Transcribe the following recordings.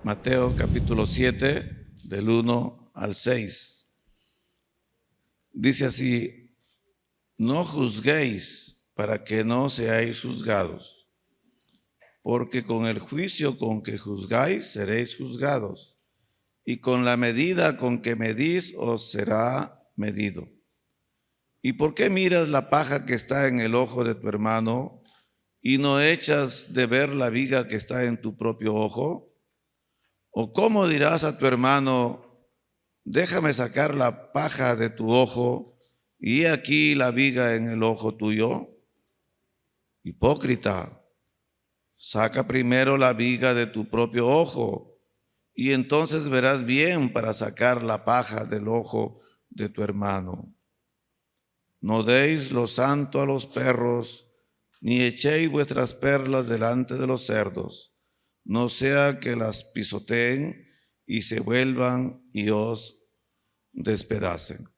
Mateo capítulo 7, del 1 al 6. Dice así: no juzguéis para que no seáis juzgados, porque con el juicio con que juzgáis seréis juzgados, y con la medida con que medís os será medido. ¿Y por qué miras la paja que está en el ojo de tu hermano y no echas de ver la viga que está en tu propio ojo? ¿O cómo dirás a tu hermano: déjame sacar la paja de tu ojo, y he aquí la viga en el ojo tuyo? Hipócrita, saca primero la viga de tu propio ojo, y entonces verás bien para sacar la paja del ojo de tu hermano. No deis lo santo a los perros, ni echéis vuestras perlas delante de los cerdos, no sea que las pisoteen y se vuelvan y os despedacen.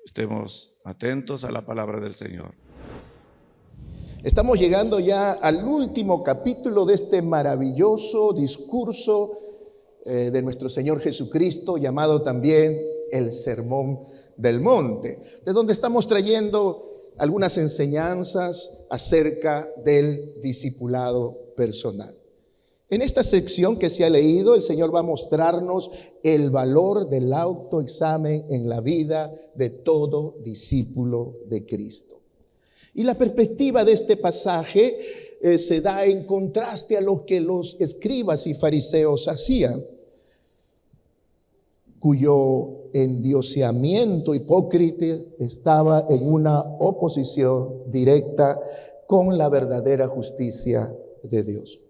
Estemos atentos a la palabra del Señor. Estamos llegando ya al último capítulo de este maravilloso discurso de nuestro Señor Jesucristo, llamado también el Sermón del Monte, de donde estamos trayendo algunas enseñanzas acerca del discipulado personal. En esta sección que se ha leído, el Señor va a mostrarnos el valor del autoexamen en la vida de todo discípulo de Cristo. Y la perspectiva de este pasaje se da en contraste a lo que los escribas y fariseos hacían, cuyo endioseamiento hipócrita estaba en una oposición directa con la verdadera justicia de Dios.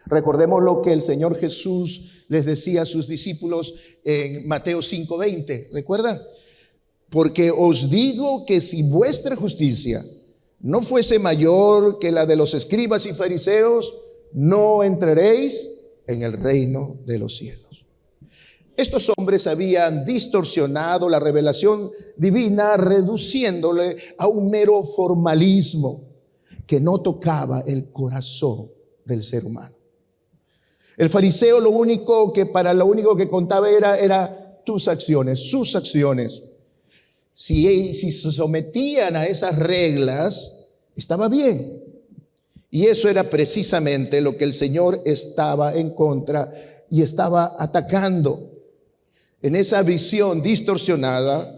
Recordemos lo que el Señor Jesús les decía a sus discípulos en Mateo 5:20. ¿Recuerdan? Porque os digo que si vuestra justicia no fuese mayor que la de los escribas y fariseos, no entraréis en el reino de los cielos. Estos hombres habían distorsionado la revelación divina, reduciéndole a un mero formalismo que no tocaba el corazón del ser humano. El fariseo lo único que contaba era tus acciones, sus acciones. Si se sometían a esas reglas, estaba bien. Y eso era precisamente lo que el Señor estaba en contra y estaba atacando en esa visión distorsionada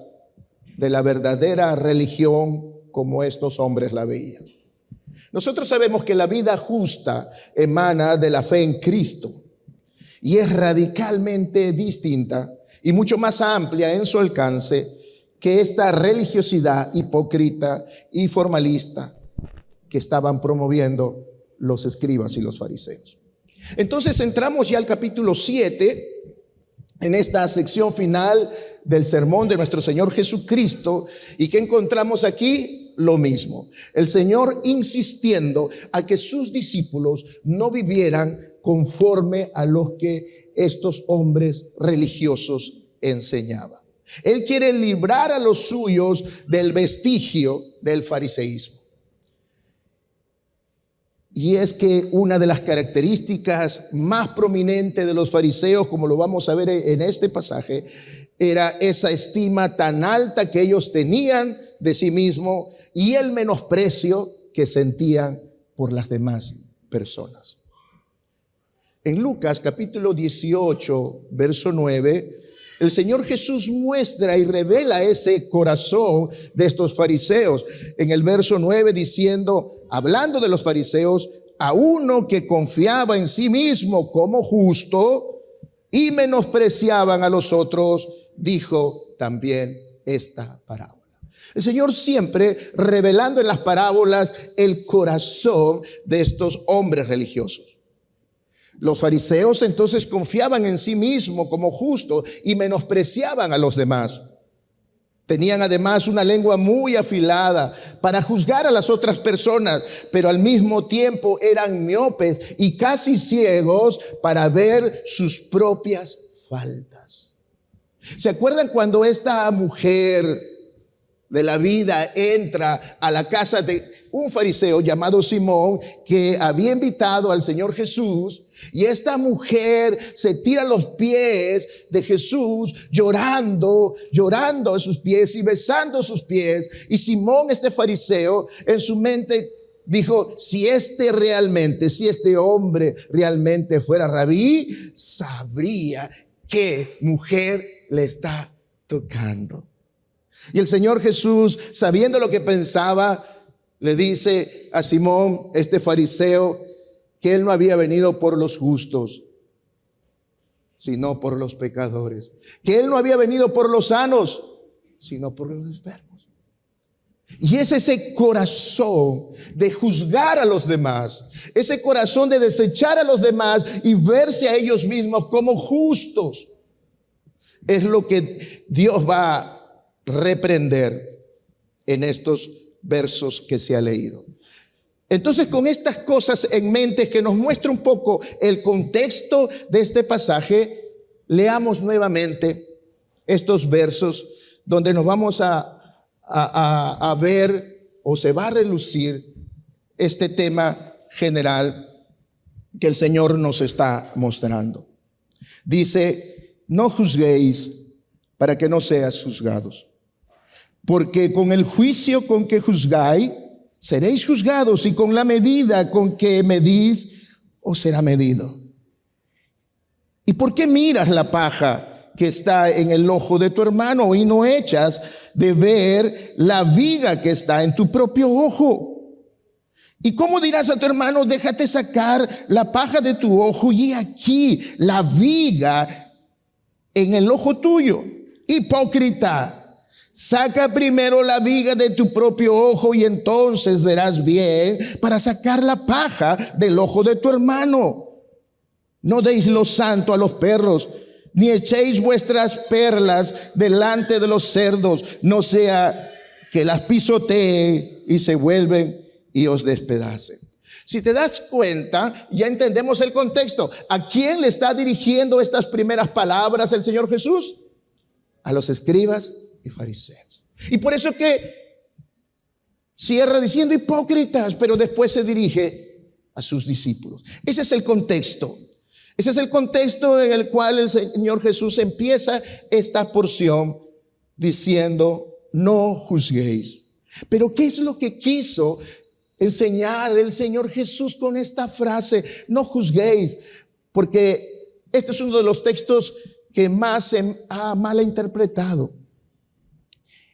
de la verdadera religión como estos hombres la veían. Nosotros sabemos que la vida justa emana de la fe en Cristo y es radicalmente distinta y mucho más amplia en su alcance que esta religiosidad hipócrita y formalista que estaban promoviendo los escribas y los fariseos. Entonces entramos ya al capítulo 7, en esta sección final del sermón de nuestro Señor Jesucristo, y que encontramos aquí lo mismo. El Señor insistiendo a que sus discípulos no vivieran conforme a lo que estos hombres religiosos enseñaban. Él quiere librar a los suyos del vestigio del fariseísmo. Y es que una de las características más prominentes de los fariseos, como lo vamos a ver en este pasaje, era esa estima tan alta que ellos tenían de sí mismos y el menosprecio que sentían por las demás personas. En Lucas capítulo 18, verso 9, el Señor Jesús muestra y revela ese corazón de estos fariseos. En el verso 9 diciendo, hablando de los fariseos, a uno que confiaba en sí mismo como justo y menospreciaban a los otros, dijo también esta parábola. El Señor siempre revelando en las parábolas el corazón de estos hombres religiosos. Los fariseos entonces confiaban en sí mismos como justos y menospreciaban a los demás. Tenían además una lengua muy afilada para juzgar a las otras personas, pero al mismo tiempo eran miopes y casi ciegos para ver sus propias faltas. ¿Se acuerdan cuando esta mujer de la vida entra a la casa un fariseo llamado Simón que había invitado al Señor Jesús, y esta mujer se tira a los pies de Jesús llorando a sus pies y besando sus pies. Y Simón, este fariseo, en su mente dijo: si este hombre realmente fuera rabí, sabría qué mujer le está tocando. Y el Señor Jesús, sabiendo lo que pensaba, le dice a Simón, este fariseo, que él no había venido por los justos, sino por los pecadores. Que él no había venido por los sanos, sino por los enfermos. Y es ese corazón de juzgar a los demás, ese corazón de desechar a los demás y verse a ellos mismos como justos, es lo que Dios va a reprender en estos versos que se ha leído. Entonces, con estas cosas en mente, que nos muestra un poco el contexto de este pasaje, leamos nuevamente estos versos donde nos vamos a ver, o se va a relucir este tema general que el Señor nos está mostrando. Dice: no juzguéis para que no seas juzgados, porque con el juicio con que juzgáis, seréis juzgados, y con la medida con que medís, os será medido. ¿Y por qué miras la paja que está en el ojo de tu hermano y no echas de ver la viga que está en tu propio ojo? ¿Y cómo dirás a tu hermano: déjate sacar la paja de tu ojo, y aquí la viga en el ojo tuyo? Hipócrita, saca primero la viga de tu propio ojo, y entonces verás bien para sacar la paja del ojo de tu hermano. No deis lo santo a los perros, ni echéis vuestras perlas delante de los cerdos, no sea que las pisotee y se vuelven y os despedacen. Si te das cuenta, ya entendemos el contexto. ¿A quién le está dirigiendo estas primeras palabras el Señor Jesús? A los escribas y fariseos. Y por eso que cierra diciendo: hipócritas, pero después se dirige a sus discípulos. Ese es el contexto. Ese es el contexto en el cual el Señor Jesús empieza esta porción diciendo: no juzguéis. Pero ¿qué es lo que quiso enseñar el Señor Jesús con esta frase: no juzguéis? Porque este es uno de los textos que más se ha malinterpretado.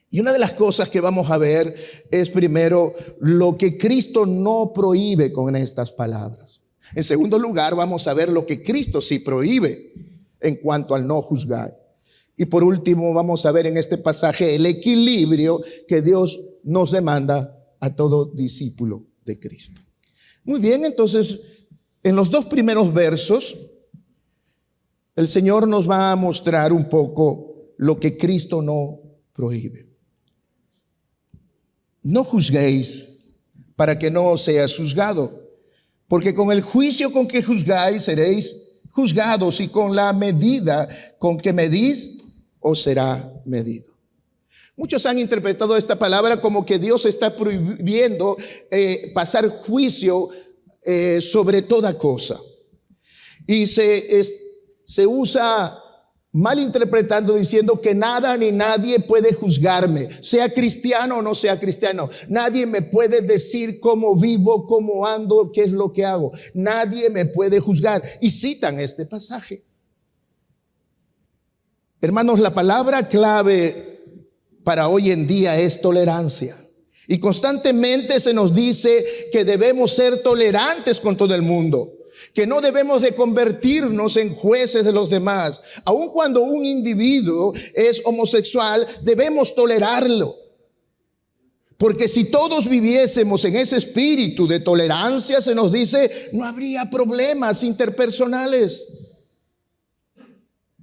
Y una de las cosas que vamos a ver es, primero, lo que Cristo no prohíbe con estas palabras. En segundo lugar, vamos a ver lo que Cristo sí prohíbe en cuanto al no juzgar. Y por último, vamos a ver en este pasaje el equilibrio que Dios nos demanda a todo discípulo de Cristo. Muy bien, entonces, en los dos primeros versos, el Señor nos va a mostrar un poco lo que Cristo no prohíbe. No juzguéis para que no seas juzgado, porque con el juicio con que juzgáis seréis juzgados, y con la medida con que medís os será medido. Muchos han interpretado esta palabra como que Dios está prohibiendo pasar juicio sobre toda cosa. Y se usa malinterpretando, diciendo que nada ni nadie puede juzgarme, sea cristiano o no sea cristiano. Nadie me puede decir cómo vivo, cómo ando, qué es lo que hago. Nadie me puede juzgar. Y citan este pasaje. Hermanos, la palabra clave para hoy en día es tolerancia. Y constantemente se nos dice que debemos ser tolerantes con todo el mundo, que no debemos de convertirnos en jueces de los demás. Aun cuando un individuo es homosexual, debemos tolerarlo. Porque si todos viviésemos en ese espíritu de tolerancia, se nos dice, no habría problemas interpersonales.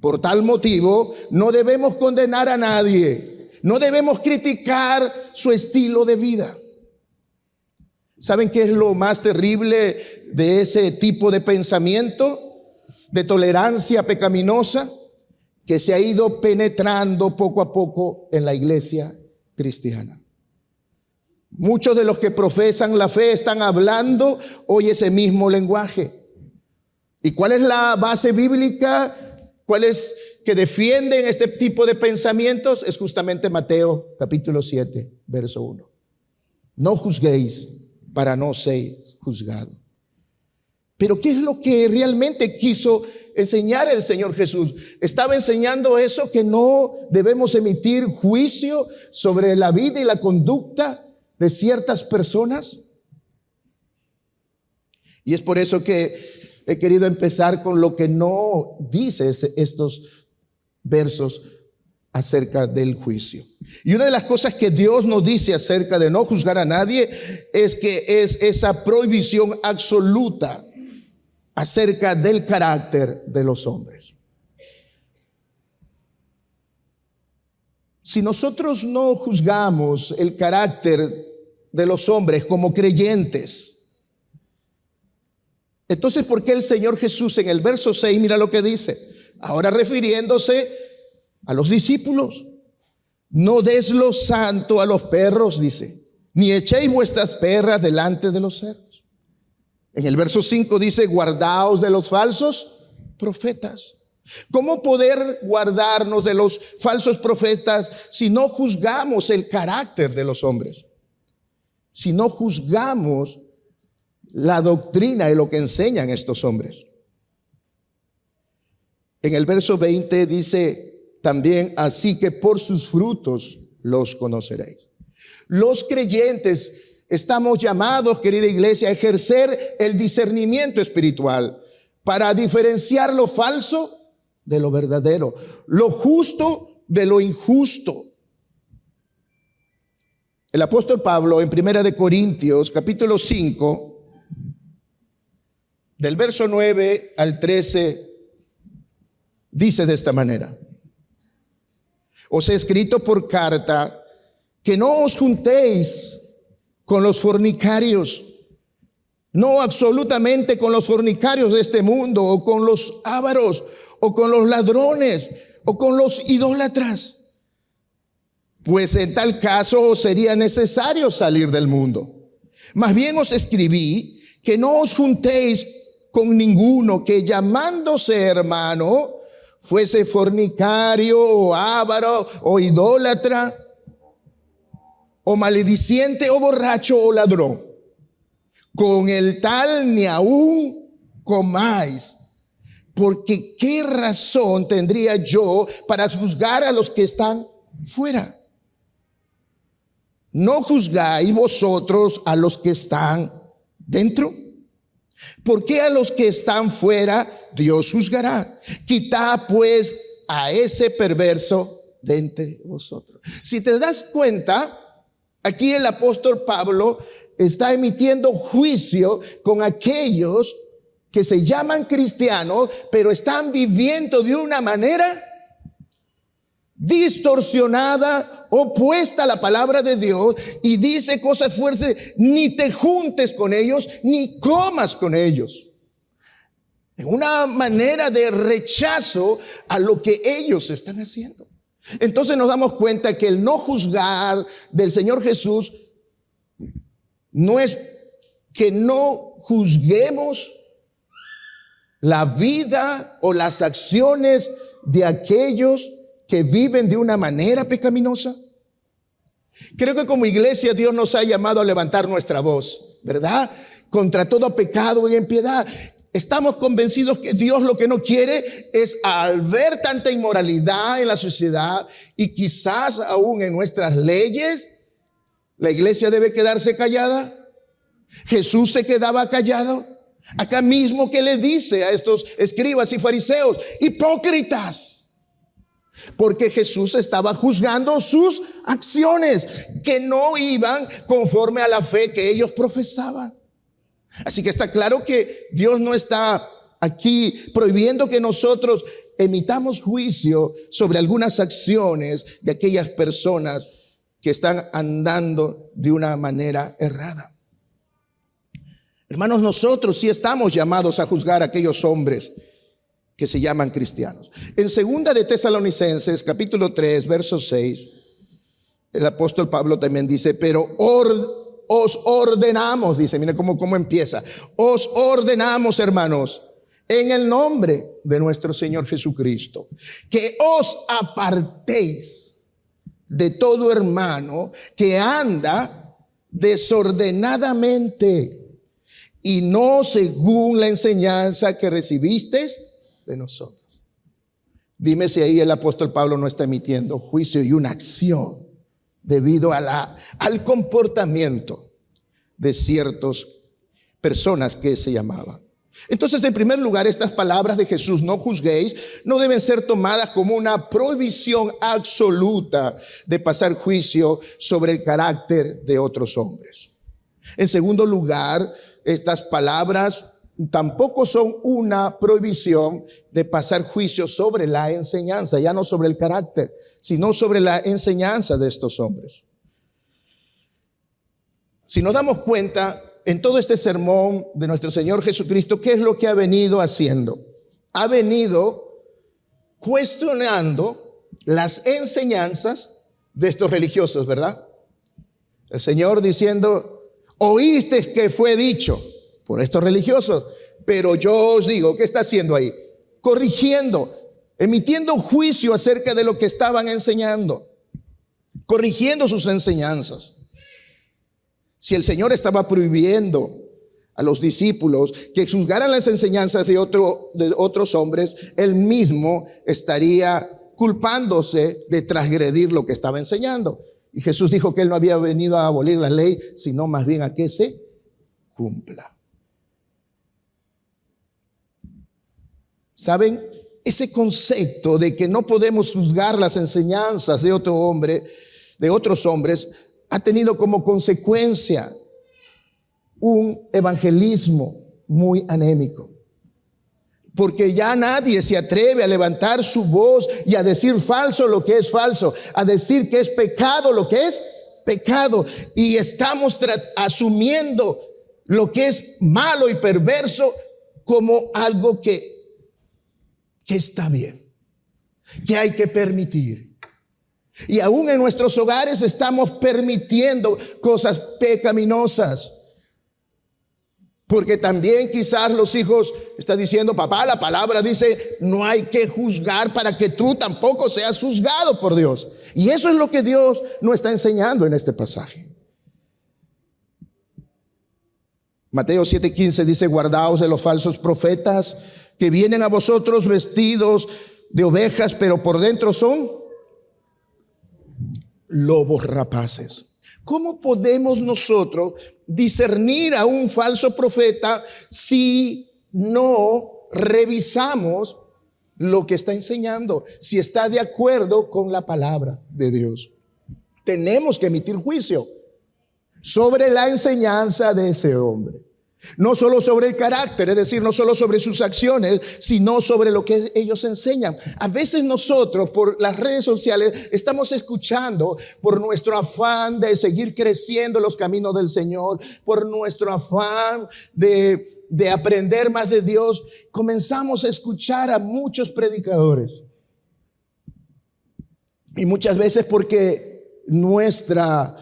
Por tal motivo, no debemos condenar a nadie, no debemos criticar su estilo de vida. ¿Saben qué es lo más terrible de ese tipo de pensamiento, de tolerancia pecaminosa? Que se ha ido penetrando poco a poco en la iglesia cristiana. Muchos de los que profesan la fe están hablando hoy ese mismo lenguaje. ¿Y cuál es la base bíblica? ¿Cuál es que defienden este tipo de pensamientos? Es justamente Mateo capítulo 7, verso 1. No juzguéis para no ser juzgado. Pero ¿qué es lo que realmente quiso enseñar el Señor Jesús? Estaba enseñando eso, que no debemos emitir juicio sobre la vida y la conducta de ciertas personas. Y es por eso que he querido empezar con lo que no dice estos versos acerca del juicio. Y una de las cosas que Dios nos dice acerca de no juzgar a nadie es que es esa prohibición absoluta acerca del carácter de los hombres. Si nosotros no juzgamos el carácter de los hombres como creyentes, entonces, ¿por qué el Señor Jesús en el verso 6, mira lo que dice? Ahora refiriéndose a los discípulos: no des lo santo a los perros, dice, ni echéis vuestras perras delante de los cerdos. En el verso 5 dice: guardaos de los falsos profetas. ¿Cómo poder guardarnos de los falsos profetas si no juzgamos el carácter de los hombres? Si no juzgamos la doctrina y lo que enseñan estos hombres. En el verso 20 dice también: así que por sus frutos los conoceréis. Los creyentes estamos llamados, querida iglesia, a ejercer el discernimiento espiritual para diferenciar lo falso de lo verdadero, lo justo de lo injusto. El apóstol Pablo en 1 Corintios capítulo 5, del verso 9 al 13, dice de esta manera: os he escrito por carta que no os juntéis con los fornicarios, no absolutamente con los fornicarios de este mundo, o con los ávaros, o con los ladrones, o con los idólatras, pues en tal caso sería necesario salir del mundo. Más bien os escribí que no os juntéis con ninguno que, llamándose hermano, fuese fornicario o avaro o idólatra o malediciente o borracho o ladrón. Con el tal ni aún comáis, porque ¿qué razón tendría yo para juzgar a los que están fuera? ¿No juzgáis vosotros a los que están dentro? ¿Por qué a los que están fuera Dios juzgará? Quitad pues a ese perverso de entre vosotros. Si te das cuenta, aquí el apóstol Pablo está emitiendo juicio con aquellos que se llaman cristianos, pero están viviendo de una manera distorsionada, opuesta a la palabra de Dios, y dice cosas fuertes: ni te juntes con ellos, ni comas con ellos. En una manera de rechazo a lo que ellos están haciendo. Entonces nos damos cuenta que el no juzgar del Señor Jesús no es que no juzguemos la vida o las acciones de aquellos que viven de una manera pecaminosa. Creo que como iglesia Dios nos ha llamado a levantar nuestra voz, ¿verdad? Contra todo pecado y impiedad. Estamos convencidos que Dios lo que no quiere es, al ver tanta inmoralidad en la sociedad y quizás aún en nuestras leyes, la iglesia debe quedarse callada. Jesús se quedaba callado. Acá mismo, ¿qué le dice a estos escribas y fariseos? Hipócritas. Porque Jesús estaba juzgando sus acciones que no iban conforme a la fe que ellos profesaban. Así que está claro que Dios no está aquí prohibiendo que nosotros emitamos juicio sobre algunas acciones de aquellas personas que están andando de una manera errada. Hermanos, nosotros sí estamos llamados a juzgar a aquellos hombres que se llaman cristianos. En 2 de Tesalonicenses, capítulo 3, verso 6, el apóstol Pablo también dice: pero os ordenamos, dice, mire cómo empieza. Os ordenamos, hermanos, en el nombre de nuestro Señor Jesucristo, que os apartéis de todo hermano que anda desordenadamente y no según la enseñanza que recibisteis de nosotros. Dime si ahí el apóstol Pablo no está emitiendo juicio y una acción debido al comportamiento de ciertas personas que se llamaban. Entonces, en primer lugar, estas palabras de Jesús, no juzguéis, no deben ser tomadas como una prohibición absoluta de pasar juicio sobre el carácter de otros hombres. En segundo lugar, estas palabras tampoco son una prohibición de pasar juicio sobre la enseñanza, ya no sobre el carácter, sino sobre la enseñanza de estos hombres. Si nos damos cuenta, en todo este sermón de nuestro Señor Jesucristo, ¿qué es lo que ha venido haciendo? Ha venido cuestionando las enseñanzas de estos religiosos, ¿verdad? El Señor diciendo, oísteis que fue dicho por estos religiosos, pero yo os digo, ¿qué está haciendo ahí? Corrigiendo, emitiendo juicio acerca de lo que estaban enseñando, corrigiendo sus enseñanzas. Si el Señor estaba prohibiendo a los discípulos que juzgaran las enseñanzas de otros hombres, Él mismo estaría culpándose de transgredir lo que estaba enseñando. Y Jesús dijo que Él no había venido a abolir la ley, sino más bien a que se cumpla. ¿Saben? Ese concepto de que no podemos juzgar las enseñanzas de otros hombres, ha tenido como consecuencia un evangelismo muy anémico. Porque ya nadie se atreve a levantar su voz y a decir falso lo que es falso, a decir que es pecado lo que es pecado. Y estamos asumiendo lo que es malo y perverso como algo que está bien, que hay que permitir. Y aún en nuestros hogares estamos permitiendo cosas pecaminosas. Porque también quizás los hijos están diciendo, papá, la palabra dice, no hay que juzgar para que tú tampoco seas juzgado por Dios. Y eso es lo que Dios nos está enseñando en este pasaje. Mateo 7:15 dice, guardaos de los falsos profetas que vienen a vosotros vestidos de ovejas, pero por dentro son lobos rapaces. ¿Cómo podemos nosotros discernir a un falso profeta si no revisamos lo que está enseñando, si está de acuerdo con la palabra de Dios? Tenemos que emitir juicio sobre la enseñanza de ese hombre. No solo sobre el carácter, es decir, no solo sobre sus acciones, sino sobre lo que ellos enseñan. A veces nosotros por las redes sociales estamos escuchando, por nuestro afán de seguir creciendo en los caminos del Señor, por nuestro afán de aprender más de Dios, comenzamos a escuchar a muchos predicadores. Y muchas veces porque nuestra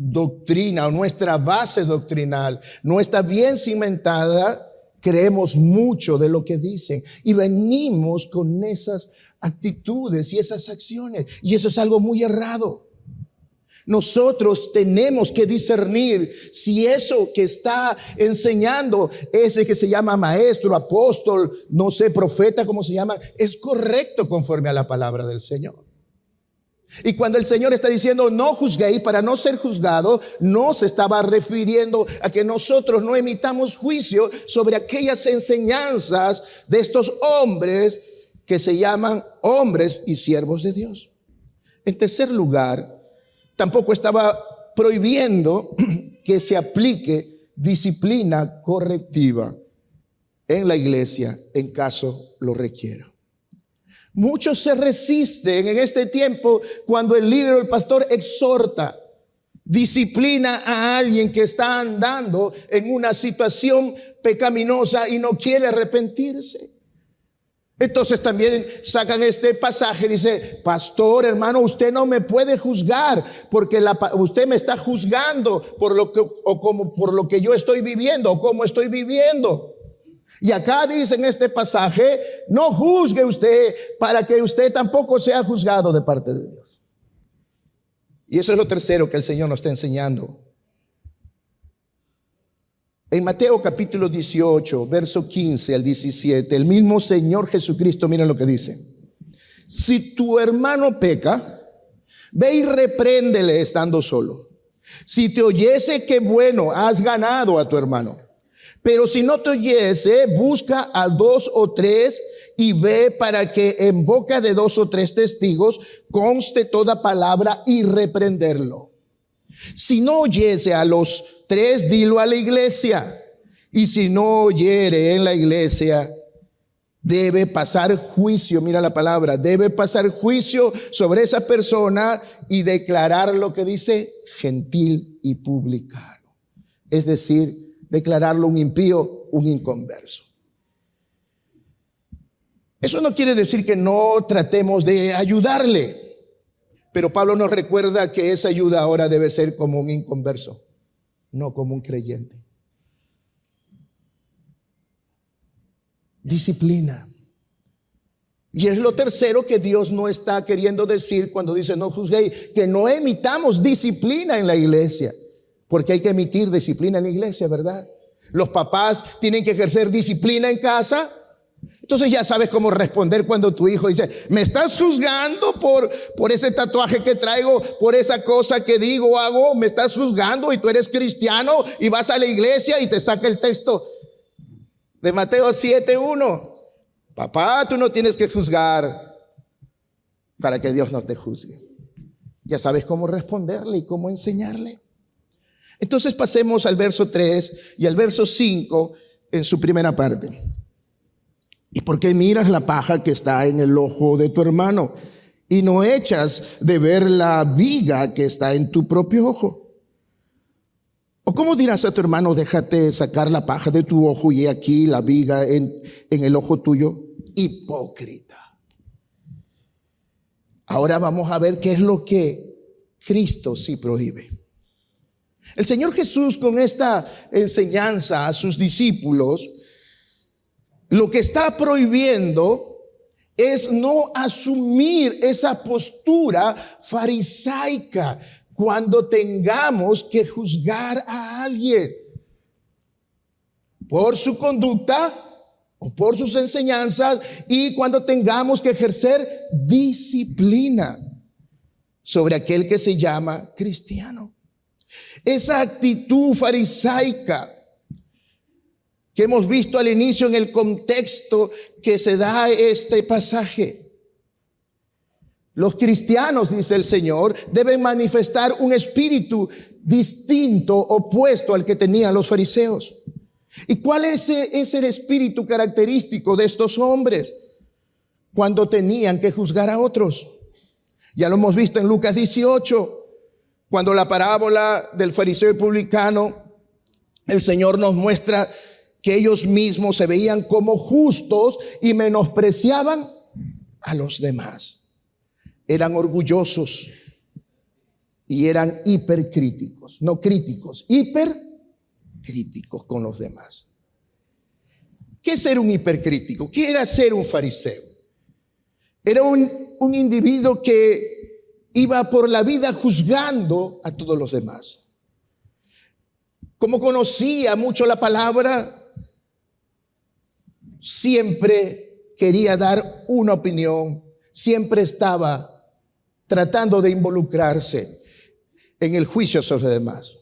doctrina o nuestra base doctrinal no está bien cimentada, creemos mucho de lo que dicen y venimos con esas actitudes y esas acciones, y eso es algo muy errado. Nosotros tenemos que discernir si eso que está enseñando ese que se llama maestro, apóstol, no sé, profeta, como se llama, es correcto conforme a la palabra del Señor. Y cuando el Señor está diciendo no juzguéis para no ser juzgado, no se estaba refiriendo a que nosotros no emitamos juicio sobre aquellas enseñanzas de estos hombres que se llaman hombres y siervos de Dios. En tercer lugar, tampoco estaba prohibiendo que se aplique disciplina correctiva en la iglesia en caso lo requiera. Muchos se resisten en este tiempo cuando el líder o el pastor exhorta, disciplina a alguien que está andando en una situación pecaminosa y no quiere arrepentirse. Entonces también sacan este pasaje, dice, pastor, hermano, usted no me puede juzgar porque usted me está juzgando por lo que yo estoy viviendo o cómo estoy viviendo. Y acá dice en este pasaje, no juzgue usted para que usted tampoco sea juzgado de parte de Dios. Y eso es lo tercero que el Señor nos está enseñando. En Mateo capítulo 18, verso 15 al 17, el mismo Señor Jesucristo, miren lo que dice. Si tu hermano peca, ve y repréndele estando solo. Si te oyese, qué bueno, has ganado a tu hermano. Pero si no te oyese, busca a 2 o 3 y ve para que en boca de 2 o 3 testigos conste toda palabra y reprenderlo. Si no oyese a los 3, dilo a la iglesia. Y si no oyere en la iglesia, debe pasar juicio. Mira la palabra, debe pasar juicio sobre esa persona y declarar lo que dice gentil y publicano. Es decir, declararlo un impío, un inconverso. Eso no quiere decir que no tratemos de ayudarle. Pero Pablo nos recuerda que esa ayuda ahora debe ser como un inconverso, no como un creyente. Disciplina. Y es lo tercero que Dios no está queriendo decir cuando dice no juzguéis, que no emitamos disciplina en la iglesia, porque hay que emitir disciplina en la iglesia, ¿verdad? Los papás tienen que ejercer disciplina en casa. Entonces ya sabes cómo responder cuando tu hijo dice, me estás juzgando por ese tatuaje que traigo, por esa cosa que digo, hago, me estás juzgando y tú eres cristiano y vas a la iglesia y te saca el texto de Mateo 7:1. Papá, tú no tienes que juzgar para que Dios no te juzgue. Ya sabes cómo responderle y cómo enseñarle. Entonces pasemos al verso 3 y al verso 5 en su primera parte. ¿Y por qué miras la paja que está en el ojo de tu hermano y no echas de ver la viga que está en tu propio ojo? ¿O cómo dirás a tu hermano, déjate sacar la paja de tu ojo y he aquí la viga en el ojo tuyo? Hipócrita. Ahora vamos a ver qué es lo que Cristo sí prohíbe. El Señor Jesús, con esta enseñanza a sus discípulos, lo que está prohibiendo es no asumir esa postura farisaica cuando tengamos que juzgar a alguien por su conducta o por sus enseñanzas y cuando tengamos que ejercer disciplina sobre aquel que se llama cristiano. Esa actitud farisaica que hemos visto al inicio en el contexto que se da este pasaje. Los cristianos, dice el Señor, deben manifestar un espíritu distinto, opuesto al que tenían los fariseos. ¿Y cuál es el espíritu característico de estos hombres cuando tenían que juzgar a otros? Ya lo hemos visto en Lucas 18, cuando la parábola del fariseo y publicano, el Señor nos muestra que ellos mismos se veían como justos y menospreciaban a los demás. Eran orgullosos y eran hipercríticos, no críticos, hipercríticos con los demás. ¿Qué es ser un hipercrítico? ¿Qué era ser un fariseo? Era un individuo que iba por la vida juzgando a todos los demás. Como conocía mucho la palabra, siempre quería dar una opinión, siempre estaba tratando de involucrarse en el juicio sobre los demás.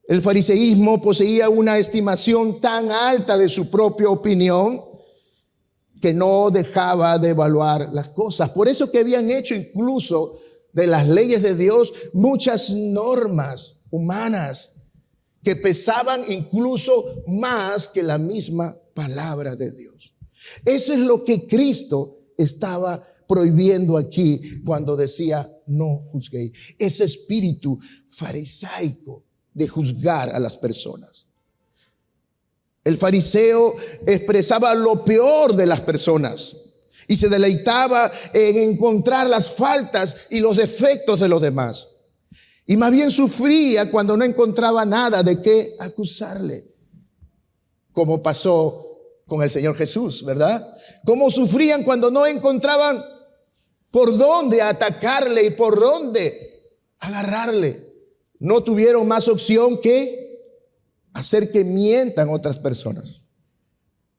El fariseísmo poseía una estimación tan alta de su propia opinión que no dejaba de evaluar las cosas. Por eso que habían hecho incluso de las leyes de Dios muchas normas humanas que pesaban incluso más que la misma palabra de Dios. Eso es lo que Cristo estaba prohibiendo aquí cuando decía no juzguéis. Ese espíritu farisaico de juzgar a las personas. El fariseo expresaba lo peor de las personas y se deleitaba en encontrar las faltas y los defectos de los demás. Y más bien sufría cuando no encontraba nada de qué acusarle, como pasó con el Señor Jesús, ¿verdad? Cómo sufrían cuando no encontraban por dónde atacarle y por dónde agarrarle. No tuvieron más opción que hacer que mientan otras personas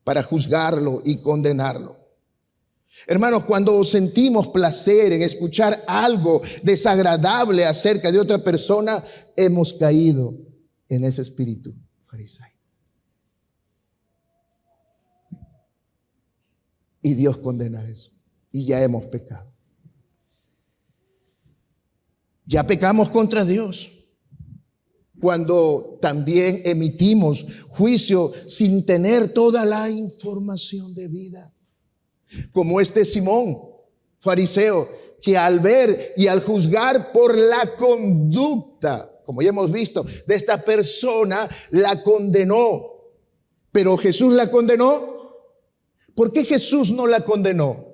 para juzgarlo y condenarlo. Hermanos, cuando sentimos placer en escuchar algo desagradable acerca de otra persona, hemos caído en ese espíritu fariseo. Y Dios condena eso. Y ya hemos pecado. Ya pecamos contra Dios cuando también emitimos juicio sin tener toda la información debida. Como este Simón, fariseo, que al ver y al juzgar por la conducta, como ya hemos visto, de esta persona, la condenó. Pero Jesús la condenó. ¿Por qué Jesús no la condenó?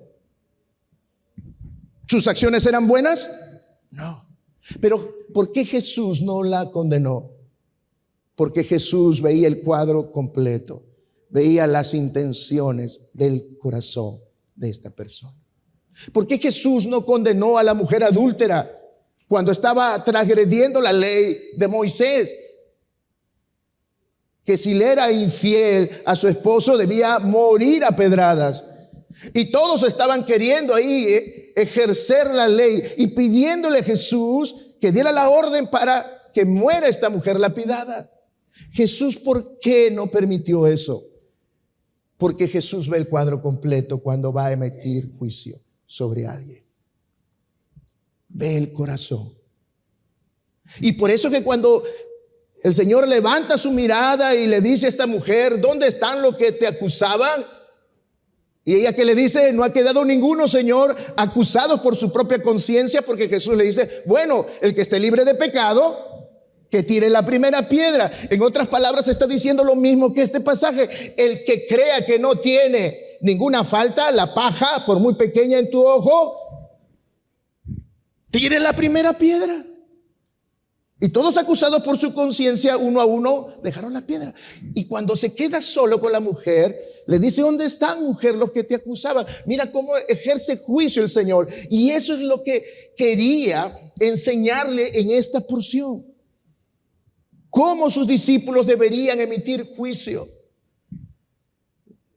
¿Sus acciones eran buenas? No. Pero ¿por qué Jesús no la condenó? Porque Jesús veía el cuadro completo, veía las intenciones del corazón de esta persona. ¿Por qué Jesús no condenó a la mujer adúltera cuando estaba transgrediendo la ley de Moisés? Que si le era infiel a su esposo debía morir a pedradas. Y todos estaban queriendo ahí ejercer la ley y pidiéndole a Jesús que diera la orden para que muera esta mujer lapidada. Jesús, ¿por qué no permitió eso? Porque Jesús ve el cuadro completo cuando va a emitir juicio sobre alguien. Ve el corazón. Y por eso que cuando el Señor levanta su mirada y le dice a esta mujer, ¿dónde están los que te acusaban? Y ella que le dice, no ha quedado ninguno, Señor, acusados por su propia conciencia, porque Jesús le dice, bueno, el que esté libre de pecado, que tire la primera piedra. En otras palabras, está diciendo lo mismo que este pasaje. El que crea que no tiene ninguna falta, la paja, por muy pequeña en tu ojo, tire la primera piedra. Y todos acusados por su conciencia, uno a uno, dejaron la piedra. Y cuando se queda solo con la mujer, le dice, ¿dónde están, mujer, los que te acusaban? Mira cómo ejerce juicio el Señor. Y eso es lo que quería enseñarle en esta porción. Cómo sus discípulos deberían emitir juicio.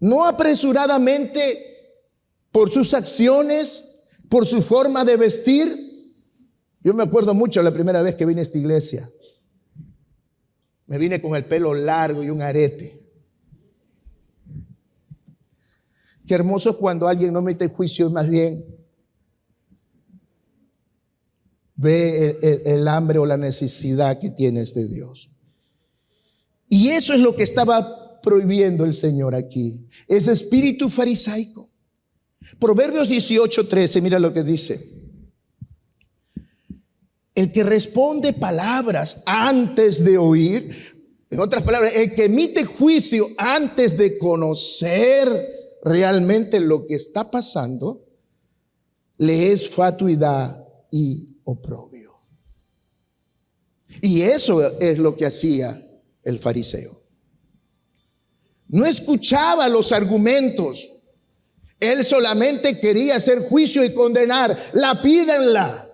No apresuradamente por sus acciones, por su forma de vestir. Yo me acuerdo mucho la primera vez que vine a esta iglesia. Me vine con el pelo largo y un arete. Qué hermoso es cuando alguien no mete juicio, más bien ve el hambre o la necesidad que tienes de Dios. Y eso es lo que estaba prohibiendo el Señor aquí. Ese espíritu farisaico. Proverbios 18:13, mira lo que dice. El que responde palabras antes de oír, en otras palabras, el que emite juicio antes de conocer realmente lo que está pasando, le es fatuidad y oprobio. Y eso es lo que hacía el fariseo. No escuchaba los argumentos. Él solamente quería hacer juicio y condenar. Lapídenla.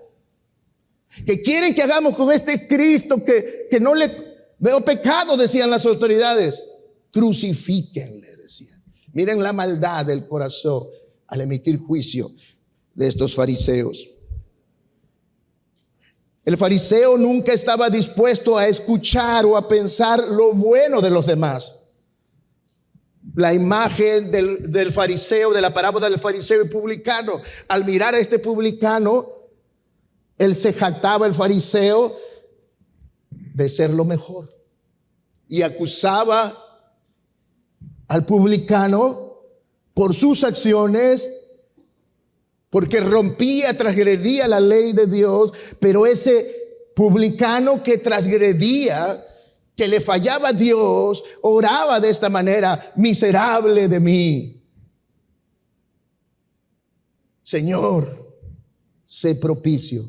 ¿Qué quieren que hagamos con este Cristo que no le veo pecado? Decían las autoridades. Crucifíquenle, decían. Miren la maldad del corazón al emitir juicio de estos fariseos. El fariseo nunca estaba dispuesto a escuchar o a pensar lo bueno de los demás. La imagen del fariseo, de la parábola del fariseo y publicano. Al mirar a este publicano, él se jactaba, el fariseo, de ser lo mejor. Y acusaba al publicano por sus acciones, porque rompía, transgredía la ley de Dios. Pero ese publicano que transgredía que le fallaba a Dios, oraba de esta manera: miserable de mí. Señor, sé propicio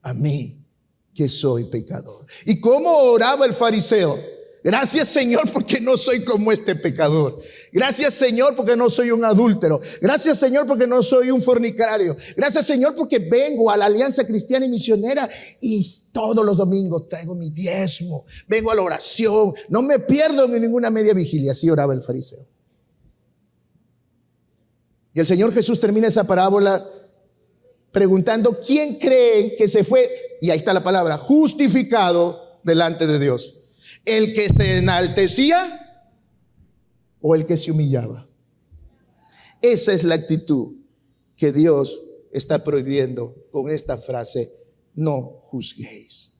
a mí, que soy pecador. ¿Y cómo oraba el fariseo? Gracias, Señor, porque no soy como este pecador. Gracias, Señor, porque no soy un adúltero. Gracias, Señor, porque no soy un fornicario. Gracias, Señor, porque vengo a la Alianza Cristiana y Misionera y todos los domingos traigo mi diezmo. Vengo a la oración. No me pierdo en ninguna media vigilia. Así oraba el fariseo. Y el Señor Jesús termina esa parábola preguntando: ¿quién cree que se fue? Y ahí está la palabra: justificado delante de Dios. ¿El que se enaltecía o el que se humillaba? Esa es la actitud que Dios está prohibiendo con esta frase: no juzguéis.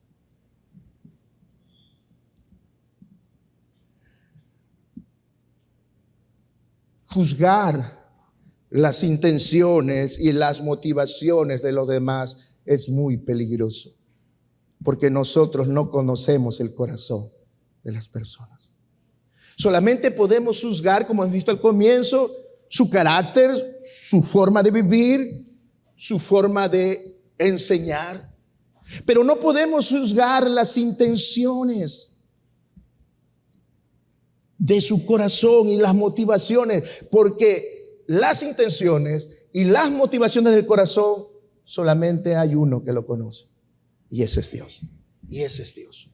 Juzgar las intenciones y las motivaciones de los demás es muy peligroso, porque nosotros no conocemos el corazón de las personas. Solamente podemos juzgar, como hemos visto al comienzo, su carácter, su forma de vivir, su forma de enseñar, pero no podemos juzgar las intenciones de su corazón y las motivaciones, porque las intenciones y las motivaciones del corazón solamente hay uno que lo conoce, y ese es Dios. Y ese es Dios.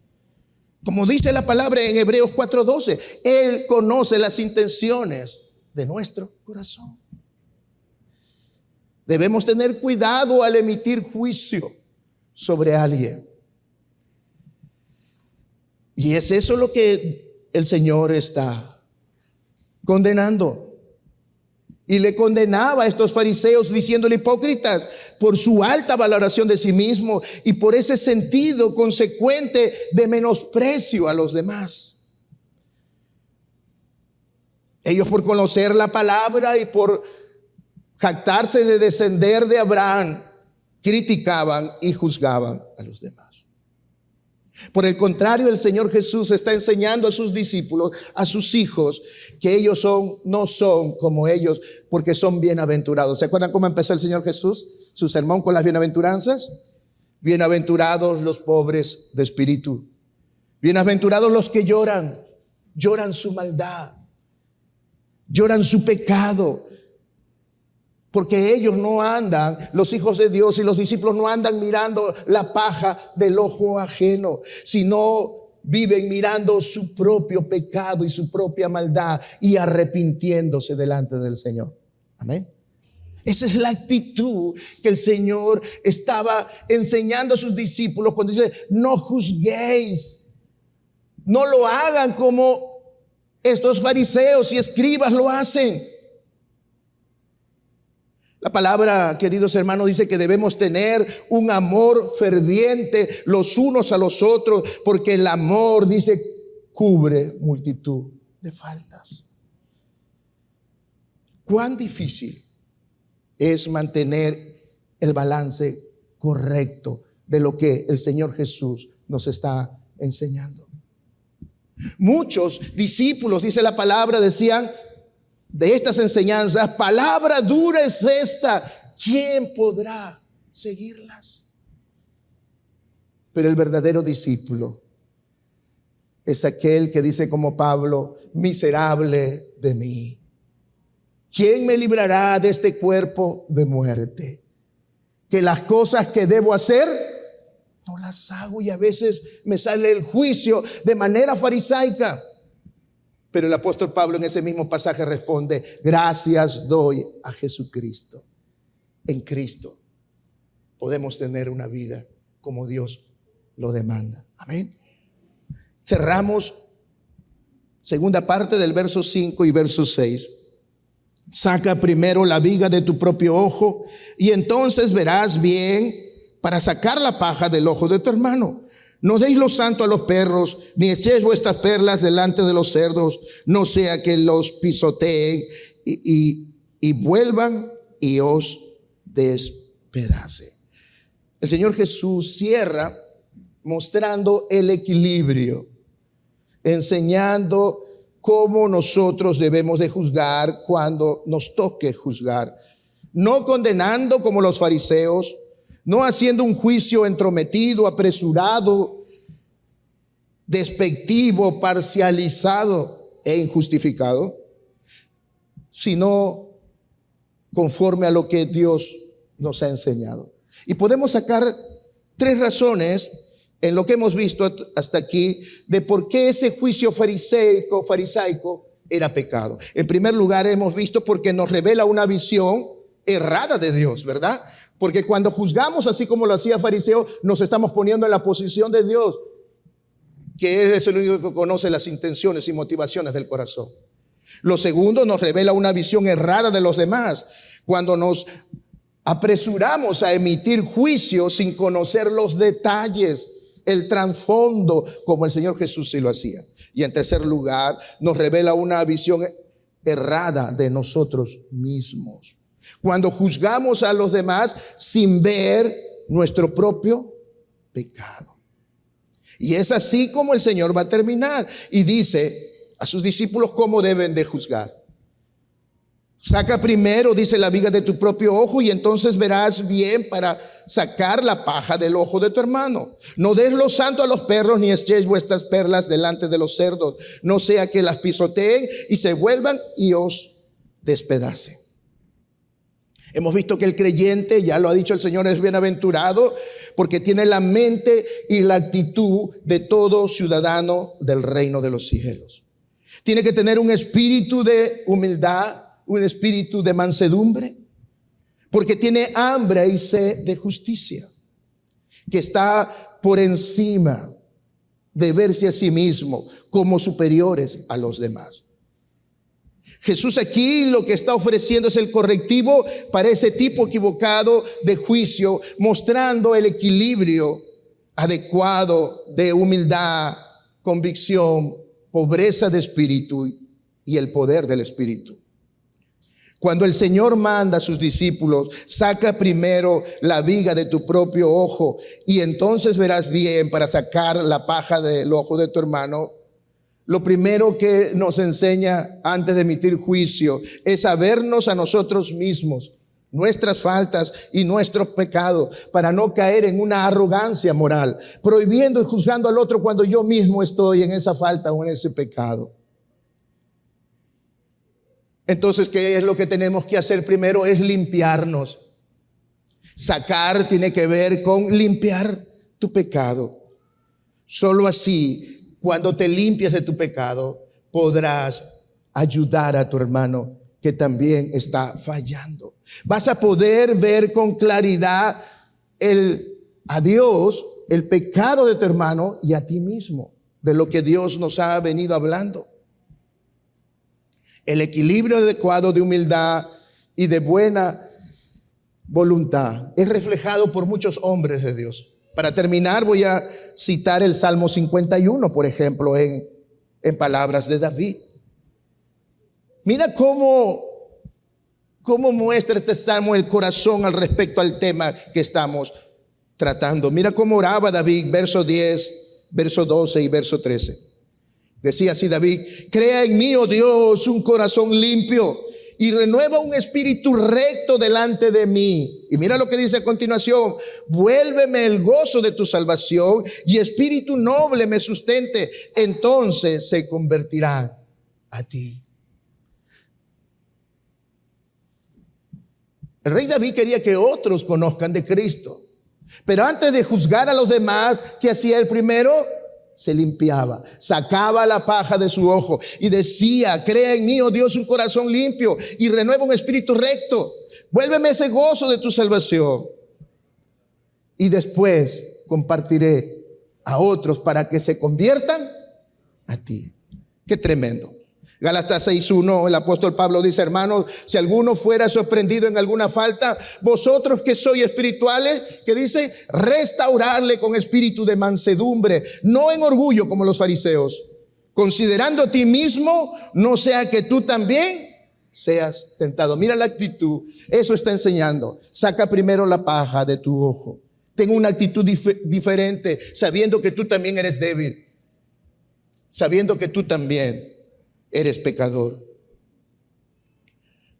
Como dice la palabra en Hebreos 4:12, Él conoce las intenciones de nuestro corazón. Debemos tener cuidado al emitir juicio sobre alguien. Y es eso lo que el Señor está condenando. Y le condenaba a estos fariseos diciéndole: hipócritas, por su alta valoración de sí mismo y por ese sentido consecuente de menosprecio a los demás. Ellos, por conocer la palabra y por jactarse de descender de Abraham, criticaban y juzgaban a los demás. Por el contrario, el Señor Jesús está enseñando a sus discípulos, a sus hijos, que ellos no son como ellos, porque son bienaventurados. ¿Se acuerdan cómo empezó el Señor Jesús su sermón con las bienaventuranzas? Bienaventurados los pobres de espíritu. Bienaventurados los que lloran su maldad, lloran su pecado. Porque ellos no andan, los hijos de Dios y los discípulos no andan mirando la paja del ojo ajeno, sino viven mirando su propio pecado y su propia maldad y arrepintiéndose delante del Señor. Amén. Esa es la actitud que el Señor estaba enseñando a sus discípulos cuando dice: no juzguéis. No lo hagan como estos fariseos y escribas lo hacen. La palabra, queridos hermanos, dice que debemos tener un amor ferviente los unos a los otros, porque el amor, dice, cubre multitud de faltas. Cuán difícil es mantener el balance correcto de lo que el Señor Jesús nos está enseñando. Muchos discípulos, dice la palabra, decían de estas enseñanzas: palabra dura es esta, ¿quién podrá seguirlas? Pero el verdadero discípulo es aquel que dice como Pablo: miserable de mí, ¿quién me librará de este cuerpo de muerte? Que las cosas que debo hacer no las hago, y a veces me sale el juicio de manera farisaica. Pero el apóstol Pablo en ese mismo pasaje responde: gracias doy a Jesucristo. En Cristo podemos tener una vida como Dios lo demanda. Amén. Cerramos segunda parte del verso 5 y verso 6. Saca primero la viga de tu propio ojo y entonces verás bien para sacar la paja del ojo de tu hermano. No deis lo santo a los perros, ni echéis vuestras perlas delante de los cerdos, no sea que los pisoteen y vuelvan y os despedacen. El Señor Jesús cierra mostrando el equilibrio enseñando cómo nosotros debemos de juzgar cuando nos toque juzgar. No condenando como los fariseos, no haciendo un juicio entrometido, apresurado, despectivo, parcializado e injustificado, sino conforme a lo que Dios nos ha enseñado. Y podemos sacar 3 razones en lo que hemos visto hasta aquí de por qué ese juicio farisaico era pecado. En primer lugar, hemos visto porque nos revela una visión errada de Dios, ¿verdad? Porque cuando juzgamos así como lo hacía fariseo, nos estamos poniendo en la posición de Dios, que Él es el único que conoce las intenciones y motivaciones del corazón. Lo segundo, nos revela una visión errada de los demás, cuando nos apresuramos a emitir juicios sin conocer los detalles, el trasfondo, como el Señor Jesús sí lo hacía. Y en tercer lugar, nos revela una visión errada de nosotros mismos, cuando juzgamos a los demás sin ver nuestro propio pecado. Y es así como el Señor va a terminar y dice a sus discípulos cómo deben de juzgar. Saca primero, dice, la viga de tu propio ojo y entonces verás bien para sacar la paja del ojo de tu hermano. No des lo santo a los perros, ni echéis vuestras perlas delante de los cerdos, no sea que las pisoteen y se vuelvan y os despedacen. Hemos visto que el creyente, ya lo ha dicho el Señor, es bienaventurado porque tiene la mente y la actitud de todo ciudadano del reino de los cielos. Tiene que tener un espíritu de humildad, un espíritu de mansedumbre, porque tiene hambre y sed de justicia, que está por encima de verse a sí mismo como superiores a los demás. Jesús aquí lo que está ofreciendo es el correctivo para ese tipo equivocado de juicio, mostrando el equilibrio adecuado de humildad, convicción, pobreza de espíritu y el poder del espíritu. Cuando el Señor manda a sus discípulos, saca primero la viga de tu propio ojo y entonces verás bien para sacar la paja del ojo de tu hermano. Lo primero que nos enseña antes de emitir juicio es sabernos a nosotros mismos, nuestras faltas y nuestros pecados, para no caer en una arrogancia moral, prohibiendo y juzgando al otro cuando yo mismo estoy en esa falta o en ese pecado. Entonces, ¿qué es lo que tenemos que hacer primero? Es limpiarnos. Sacar tiene que ver con limpiar tu pecado. Solo así, cuando te limpias de tu pecado, podrás ayudar a tu hermano que también está fallando. Vas a poder ver con claridad a Dios, el pecado de tu hermano y a ti mismo, de lo que Dios nos ha venido hablando. El equilibrio adecuado de humildad y de buena voluntad es reflejado por muchos hombres de Dios. Para terminar, voy a citar el Salmo 51, por ejemplo, en palabras de David. Mira cómo muestra este salmo el corazón al respecto al tema que estamos tratando. Mira cómo oraba David, verso 10, verso 12 y verso 13. Decía así David: crea en mí, oh Dios, un corazón limpio y renueva un espíritu recto delante de mí. Y mira lo que dice a continuación: vuélveme el gozo de tu salvación y espíritu noble me sustente. Entonces se convertirán a ti. El rey David quería que otros conozcan de Cristo, pero antes de juzgar a los demás, ¿qué hacía él primero? Se limpiaba, sacaba la paja de su ojo y decía: crea en mí, oh Dios, un corazón limpio y renueva un espíritu recto. Vuélveme ese gozo de tu salvación. Y después compartiré a otros para que se conviertan a ti. Qué tremendo. Gálatas 6:1, el apóstol Pablo dice: hermanos, si alguno fuera sorprendido en alguna falta, vosotros que sois espirituales, que dice, restaurarle con espíritu de mansedumbre, no en orgullo como los fariseos, considerando a ti mismo, no sea que tú también seas tentado. Mira la actitud, eso está enseñando. Saca primero la paja de tu ojo. Ten una actitud diferente, sabiendo que tú también eres débil. sabiendo que tú también eres pecador.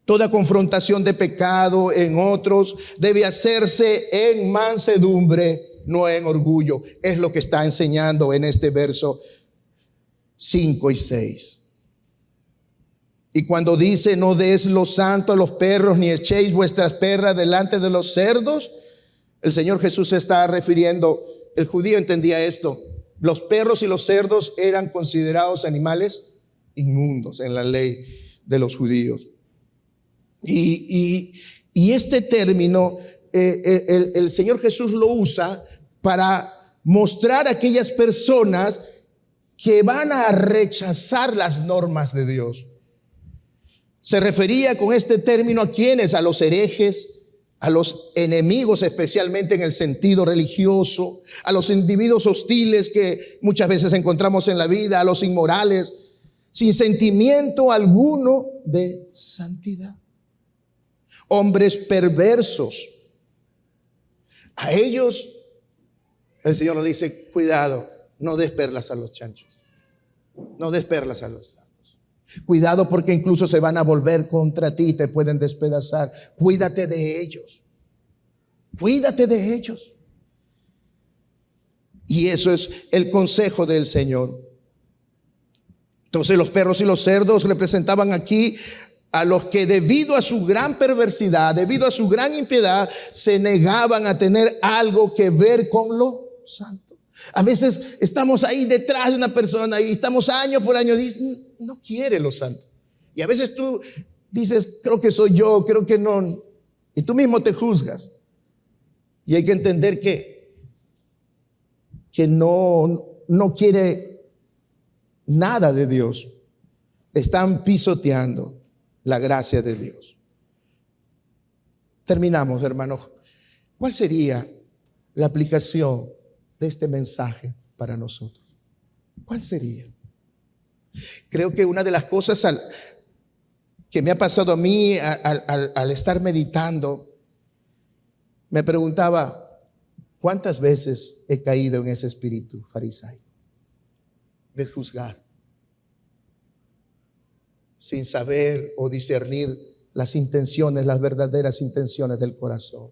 Toda confrontación de pecado en otros debe hacerse en mansedumbre, no en orgullo. Es lo que está enseñando en este verso 5 y 6. Y cuando dice no des lo santo a los perros, ni echéis vuestras perlas delante de los cerdos, el Señor Jesús se está refiriendo, el judío entendía esto. Los perros y los cerdos eran considerados animales inmundos en la ley de los judíos. Y este término el Señor Jesús lo usa para mostrar a aquellas personas que van a rechazar las normas de Dios. Se refería con este término a quienes, a los herejes, a los enemigos, especialmente en el sentido religioso, a los individuos hostiles que muchas veces encontramos en la vida, a los inmorales, sin sentimiento alguno de santidad. Hombres perversos. A ellos el Señor nos dice, cuidado, no des perlas a los chanchos, no des perlas a los cerdos. Cuidado porque incluso se van a volver contra ti, te pueden despedazar. Cuídate de ellos, cuídate de ellos. Y eso es el consejo del Señor. Entonces los perros y los cerdos representaban aquí a los que debido a su gran perversidad, debido a su gran impiedad, se negaban a tener algo que ver con lo santo. A veces estamos ahí detrás de una persona y estamos año por año, dice, no quiere lo santo. Y a veces tú dices, creo que soy yo, creo que no. Y tú mismo te juzgas. Y hay que entender que no quiere nada de Dios. Están pisoteando la gracia de Dios. Terminamos, hermanos. ¿Cuál sería la aplicación de este mensaje para nosotros? ¿Cuál sería? Creo que una de las cosas que me ha pasado a mí al estar meditando, me preguntaba, ¿cuántas veces he caído en ese espíritu farisaico de juzgar sin saber o discernir las intenciones, las verdaderas intenciones del corazón?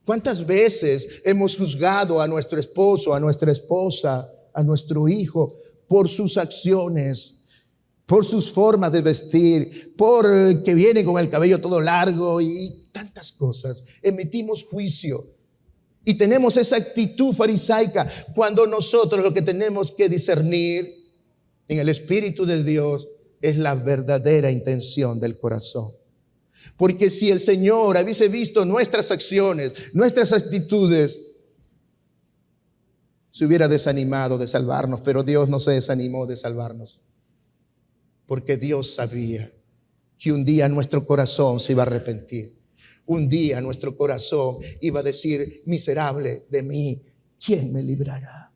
¿Cuántas veces hemos juzgado a nuestro esposo, a nuestra esposa, a nuestro hijo por sus acciones, por sus formas de vestir, por que viene con el cabello todo largo y tantas cosas? Emitimos juicio y tenemos esa actitud farisaica cuando nosotros lo que tenemos que discernir en el Espíritu de Dios es la verdadera intención del corazón. Porque si el Señor hubiese visto nuestras acciones, nuestras actitudes, se hubiera desanimado de salvarnos, pero Dios no se desanimó de salvarnos. Porque Dios sabía que un día nuestro corazón se iba a arrepentir. Un día nuestro corazón iba a decir, miserable de mí, ¿quién me librará?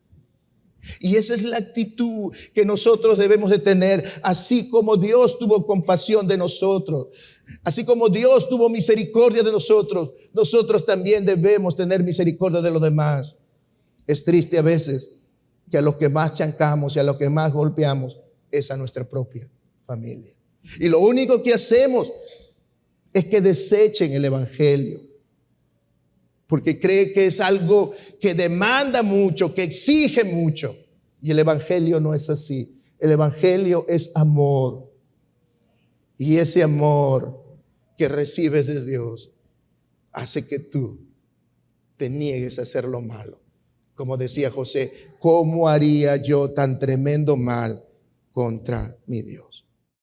Y esa es la actitud que nosotros debemos de tener, así como Dios tuvo compasión de nosotros, así como Dios tuvo misericordia de nosotros, nosotros también debemos tener misericordia de los demás. Es triste a veces que a los que más chancamos y a los que más golpeamos es a nuestra propia familia. Y lo único que hacemos es que desechen el evangelio, porque cree que es algo que demanda mucho, que exige mucho. Y el evangelio no es así. El evangelio es amor. Y ese amor que recibes de Dios hace que tú te niegues a hacer lo malo. Como decía José, ¿cómo haría yo tan tremendo mal contra mi Dios?